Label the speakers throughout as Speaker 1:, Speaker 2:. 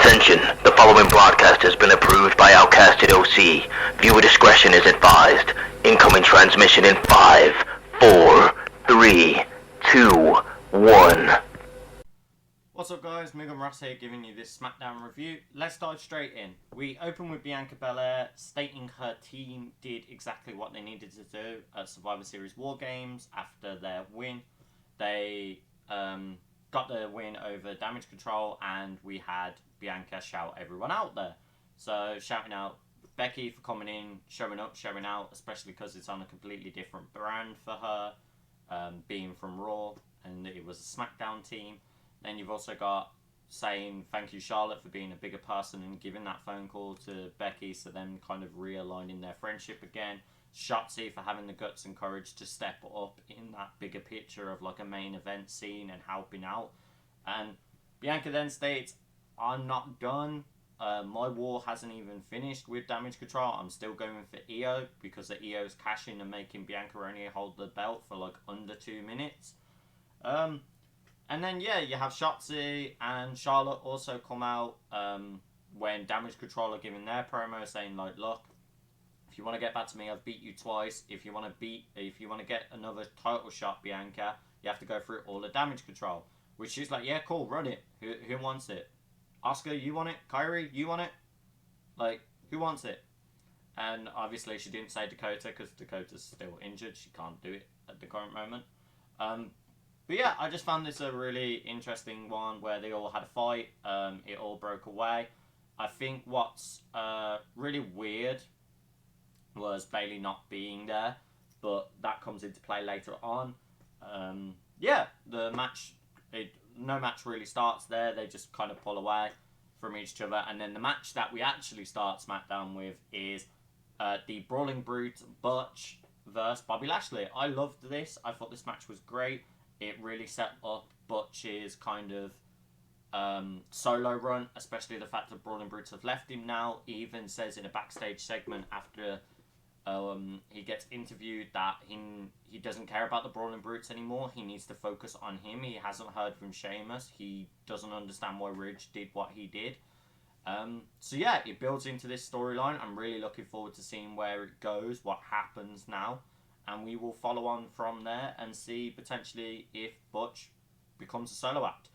Speaker 1: Attention, the following broadcast has been approved by OutcatsedOC. Viewer discretion is advised. Incoming transmission in 5, 4, 3, 2, 1.
Speaker 2: What's up guys, Mugenross here giving you this Smackdown review. Let's dive straight in. We open with Bianca Belair stating her team did exactly what they needed to do at Survivor Series War Games after their win. They got the win over Damage Control, and we had Bianca shout everyone out there. So shouting out Becky for coming in, showing up, showing out, especially because it's on a completely different brand for her, being from Raw, and it was a Smackdown team. Then you've also got saying thank you Charlotte for being a bigger person and giving that phone call to Becky, so them kind of realigning their friendship again. Shotzi for having the guts and courage to step up in that bigger picture of like a main event scene and helping out. And Bianca then states, I'm not done. My war hasn't even finished with Damage Control. I'm still going for EO because the EO's cashing and making Bianca only hold the belt for like under 2 minutes. And then yeah, you have Shotzi and Charlotte also come out when Damage Control are giving their promo saying like, look, if you want to get back to me, I've beat you twice. If you want to get another title shot, Bianca, you have to go through all the Damage Control. Which she's like, yeah, cool, run it. Who wants it? Oscar, you want it? Kyrie, you want it? Like, who wants it? And obviously she didn't say Dakota because Dakota's still injured. She can't do it at the current moment. But yeah, I just found this a really interesting one where they all had a fight. It all broke away. I think what's really weird was Bayley not being there, but that comes into play later on. Yeah, the match, no match really starts there. They just kind of pull away from each other. And then the match that we actually start SmackDown with is the Brawling Brute Butch versus Bobby Lashley. I loved this. I thought this match was great. It really set up Butch's kind of solo run, especially the fact that Brawling Brutes have left him now. He even says in a backstage segment after he gets interviewed that he doesn't care about the Brawling Brutes anymore. He needs to focus on him. He hasn't heard from Sheamus. He doesn't understand why Ridge did what he did. So yeah, it builds into this storyline. I'm really looking forward to seeing where it goes, what happens now. And we will follow on from there and see potentially if Butch becomes a solo act.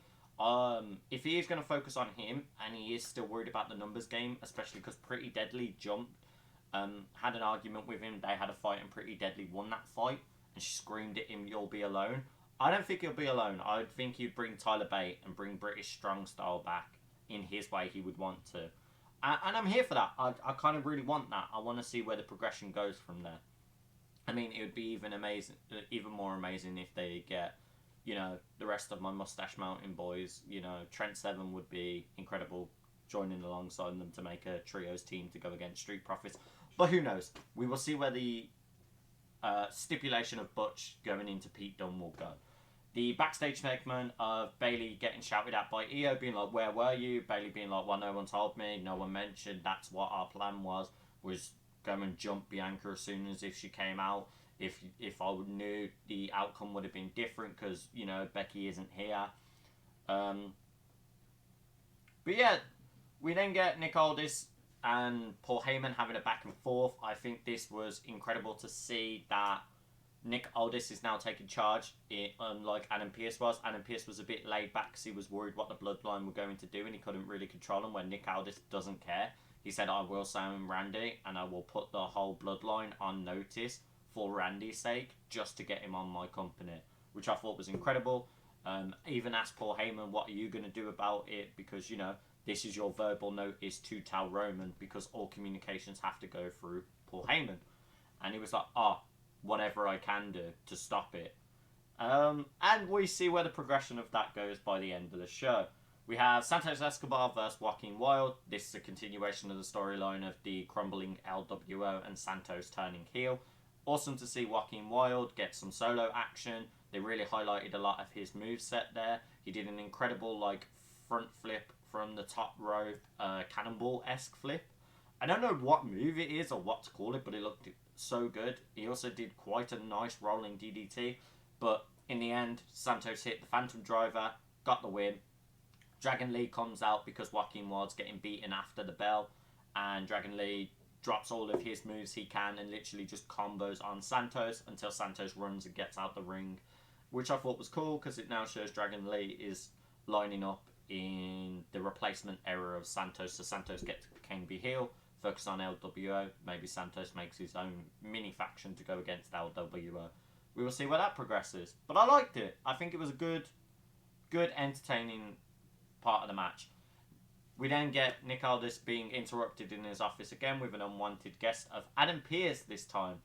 Speaker 2: If he is going to focus on him and he is still worried about the numbers game, especially because Pretty Deadly jumped, had an argument with him, they had a fight and Pretty Deadly won that fight and she screamed at him, you'll be alone. I don't think he'll be alone. I think he'd bring Tyler Bate and bring British Strong Style back in his way he would want to. And I'm here for that. I kind of really want that. I want to see where the progression goes from there. I mean, it would be even more amazing if they get, you know, the rest of my Mustache Mountain boys. You know, Trent Seven would be incredible joining alongside them to make a trios team to go against Street Profits. But who knows? We will see where the stipulation of Butch going into Pete Dunne will go. The backstage segment of Bayley getting shouted at by EO being like, where were you? Bayley being like, well, no one told me, no one mentioned, that's what our plan was go and jump Bianca as soon as if she came out. If I knew, the outcome would have been different because, you know, Becky isn't here. But yeah, we then get Nick Aldis and Paul Heyman having a back and forth. I think this was incredible to see that Nick Aldis is now taking charge, unlike Adam Pearce was. Adam Pearce was a bit laid back because he was worried what the Bloodline were going to do and he couldn't really control him, where Nick Aldis doesn't care. He said, I will sign Randy and I will put the whole Bloodline on notice for Randy's sake, just to get him on my company, which I thought was incredible. Even asked Paul Heyman, what are you going to do about it? Because, you know, this is your verbal notice to tell Roman, because all communications have to go through Paul Heyman. And he was like, whatever I can do to stop it. And we see where the progression of that goes by the end of the show. We have Santos Escobar versus Joaquin Wilde. This is a continuation of the storyline of the crumbling LWO and Santos turning heel. Awesome to see Joaquin Wilde get some solo action. They really highlighted a lot of his moveset there. He did an incredible like front flip from the top row, cannonball-esque flip. I don't know what move it is or what to call it, but it looked so good. He also did quite a nice rolling DDT. But in the end, Santos hit the Phantom Driver, got the win. Dragon Lee comes out because Joaquin Ward's getting beaten after the bell, and Dragon Lee drops all of his moves he can and literally just combos on Santos until Santos runs and gets out the ring, which I thought was cool because it now shows Dragon Lee is lining up in the replacement era of Santos, so Santos can be heel, focus on LWO, maybe Santos makes his own mini faction to go against LWO. We will see where that progresses, but I liked it. I think it was a good entertaining part of the match. We then get Nick Aldis being interrupted in his office again with an unwanted guest of Adam Pearce this time,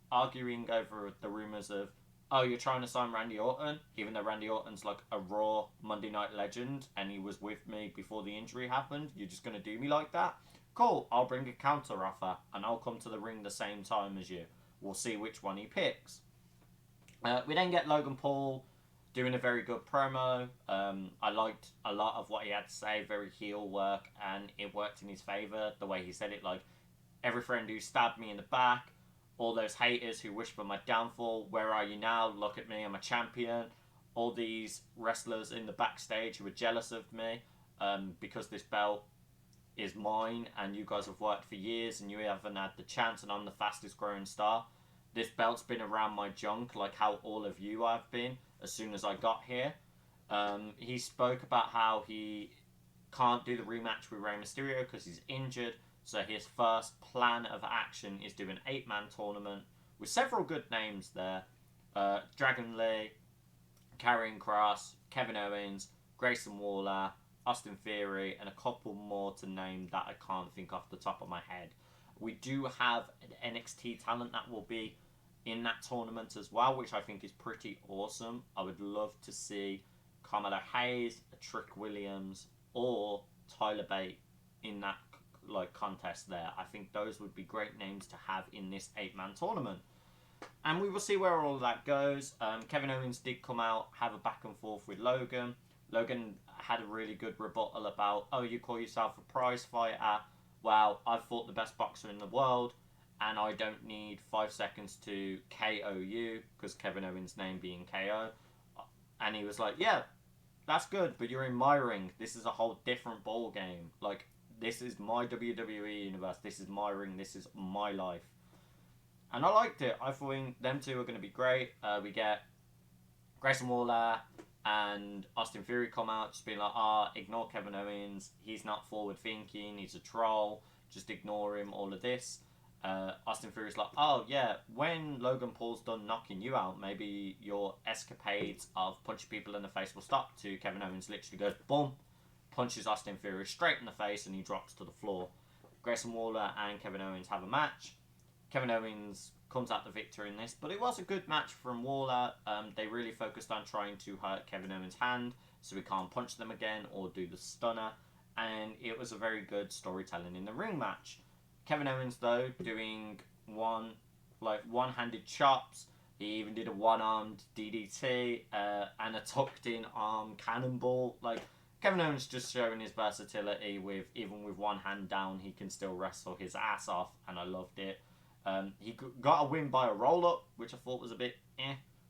Speaker 2: arguing over the rumours of, oh, you're trying to sign Randy Orton, even though Randy Orton's like a Raw Monday Night Legend and he was with me before the injury happened. You're just going to do me like that? Cool, I'll bring a counter offer and I'll come to the ring the same time as you. We'll see which one he picks. We then get Logan Paul doing a very good promo. I liked a lot of what he had to say, very heel work, and it worked in his favour. The way he said it, like, every friend who stabbed me in the back, all those haters who wish for my downfall, where are you now? Look at me, I'm a champion. All these wrestlers in the backstage who were jealous of me because this belt is mine and you guys have worked for years and you haven't had the chance and I'm the fastest growing star. This belt's been around my junk like how all of you have been as soon as I got here. He spoke about how he can't do the rematch with Rey Mysterio because he's injured. So his first plan of action is do an 8-man tournament with several good names there. Dragon Lee, Karrion Kross, Kevin Owens, Grayson Waller, Austin Theory, and a couple more to name that I can't think off the top of my head. We do have an NXT talent that will be in that tournament as well, which I think is pretty awesome. I would love to see Carmelo Hayes, Trick Williams, or Tyler Bate in that contest there. I think those would be great names to have in this 8-man tournament. And we will see where all of that goes. Kevin Owens did come out, have a back and forth with Logan. Logan had a really good rebuttal about, oh, you call yourself a prize fighter? Well, I've fought the best boxer in the world, and I don't need 5 seconds to KO you, because Kevin Owens' name being KO. And he was like, yeah, that's good, but you're in my ring. This is a whole different ball game. Like, this is my WWE universe. This is my ring. This is my life. And I liked it. I thought them two are going to be great. We get Grayson Waller and Austin Theory come out just being like, ignore Kevin Owens. He's not forward thinking. He's a troll. Just ignore him. All of this. Austin Theory's like, oh yeah, when Logan Paul's done knocking you out, maybe your escapades of punching people in the face will stop. To Kevin Owens literally goes, boom, punches Austin Theory straight in the face and he drops to the floor. Grayson Waller and Kevin Owens have a match. Kevin Owens comes out the victor in this, but it was a good match from Waller. They really focused on trying to hurt Kevin Owens' hand so he can't punch them again or do the stunner, and it was a very good storytelling in the ring match. Kevin Owens, though, doing one-handed chops. He even did a one-armed DDT and a tucked-in arm cannonball. Like, Kevin Owens just showing his versatility with, even with one hand down, he can still wrestle his ass off, and I loved it. He got a win by a roll-up, which I thought was a bit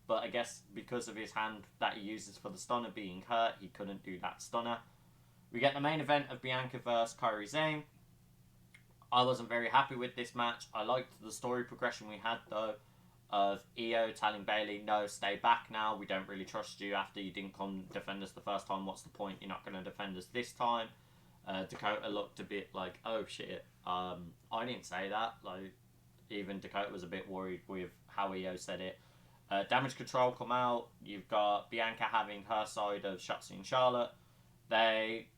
Speaker 2: but I guess because of his hand that he uses for the stunner being hurt, he couldn't do that stunner. We get the main event of Bianca vs. Kairi Sane. I wasn't very happy with this match. I liked the story progression we had, though, of Io telling Bayley, no, stay back now. We don't really trust you after you didn't come defend us the first time. What's the point? You're not going to defend us this time. Dakota looked a bit like, oh, shit. I didn't say that. Like, even Dakota was a bit worried with how Io said it. Damage Control come out. You've got Bianca having her side of Shotzi and Charlotte. They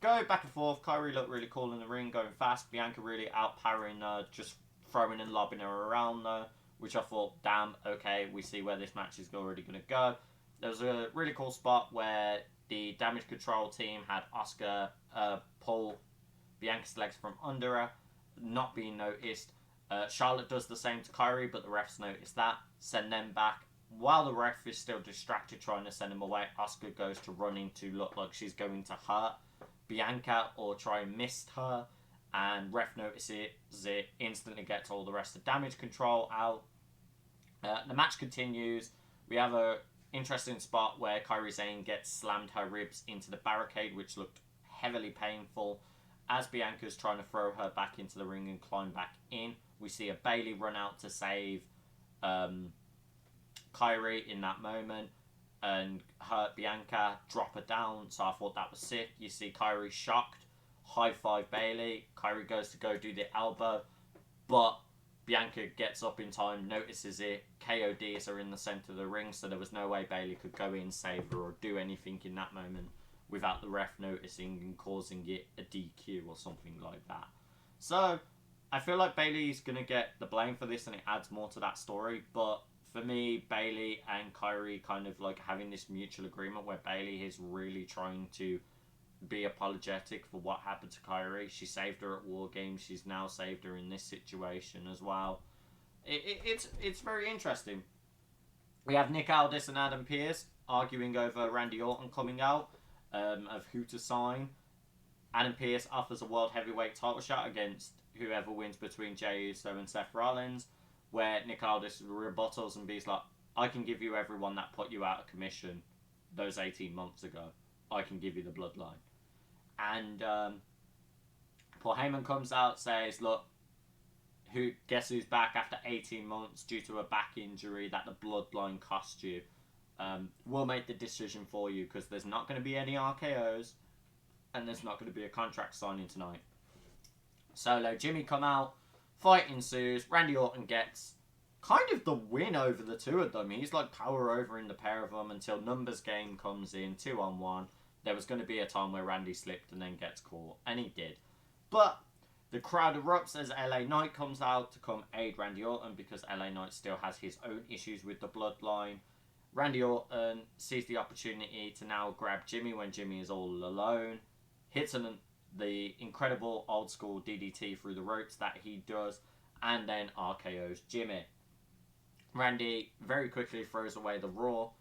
Speaker 2: go back and forth. Kairi looked really cool in the ring, going fast. Bianca really outpowering her, just throwing and lobbing her around though, which I thought, damn, okay, we see where this match is already going to go. There was a really cool spot where the Damage Control team had Asuka pull Bianca's legs from under her, not being noticed. Charlotte does the same to Kairi, but the refs notice that, send them back. While the ref is still distracted trying to send him away, Asuka goes to running to look like she's going to hurt Bianca or try and miss her, and ref notices it, instantly gets all the rest of Damage Control out. The match continues. We have a Interesting spot where Kairi Sane gets slammed her ribs into the barricade, which looked heavily painful. As Bianca's trying to throw her back into the ring and climb back in, we see a Bayley run out to save Kairi in that moment and hurt Bianca, drop her down. So I thought that was sick. You see Kairi shocked, high five Bayley. Kairi goes to go do the elbow, but Bianca gets up in time, notices it. KODs are in the centre of the ring, so there was no way Bayley could go in, save her, or do anything in that moment without the ref noticing and causing it a DQ or something like that. So I feel like Bayley's going to get the blame for this, and it adds more to that story. But for me, Bayley and Kairi kind of like having this mutual agreement where Bayley is really trying to be apologetic for what happened to Kairi. She saved her at War Games. She's now saved her in this situation as well. It's very interesting. We have Nick Aldis and Adam Pearce arguing over Randy Orton coming out of who to sign. Adam Pearce offers a World Heavyweight title shot against whoever wins between Jey Uso and Seth Rollins, where Nick Aldis rebuttals and be's like, I can give you everyone that put you out of commission those 18 months ago. I can give you the bloodline. And Paul Heyman comes out, says, look, guess who's back after 18 months due to a back injury that the bloodline cost you. We'll make the decision for you because there's not going to be any RKOs and there's not going to be a contract signing tonight. Solo, Jimmy come out, fight ensues, Randy Orton gets kind of the win over the two of them. He's like power over in the pair of them until numbers game comes in, 2-on-1. There was going to be a time where Randy slipped and then gets caught, and he did. But the crowd erupts as LA Knight comes out to come aid Randy Orton because LA Knight still has his own issues with the bloodline. Randy Orton sees the opportunity to now grab Jimmy when Jimmy is all alone. Hits the incredible old school DDT through the ropes that he does, and then RKO's Jimmy. Randy very quickly throws away the Raw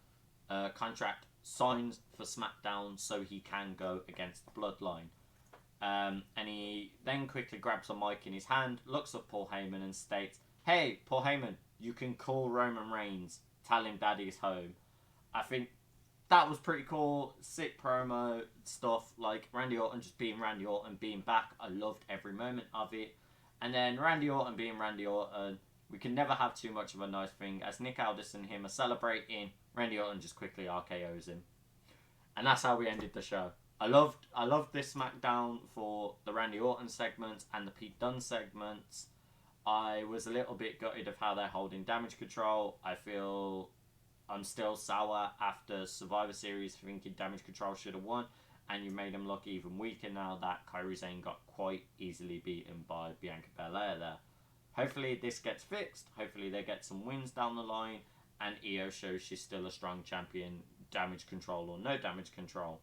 Speaker 2: contract, signs for Smackdown so he can go against the bloodline. And he then quickly grabs a mic in his hand, looks at Paul Heyman and states, hey, Paul Heyman, you can call Roman Reigns, tell him Daddy's home. I think that was pretty cool, sick promo stuff, like Randy Orton just being Randy Orton, being back. I loved every moment of it. And then Randy Orton being Randy Orton, we can never have too much of a nice thing. As Nick Aldis and him are celebrating, Randy Orton just quickly RKOs him. And that's how we ended the show. I loved this Smackdown for the Randy Orton segments and the Pete Dunne segments. I was a little bit gutted of how they're holding Damage Control. I feel I'm still sour after Survivor Series thinking Damage Control should have won. And you made them look even weaker now that Kairi Sane got quite easily beaten by Bianca Belair there. Hopefully this gets fixed. Hopefully they get some wins down the line. And Io shows she's still a strong champion, Damage Control or no Damage Control.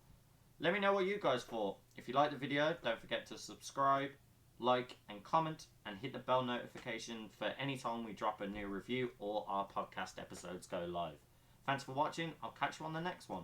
Speaker 2: Let me know what you guys thought. If you liked the video, don't forget to subscribe, like and comment, and hit the bell notification for any time we drop a new review or our podcast episodes go live. Thanks for watching. I'll catch you on the next one.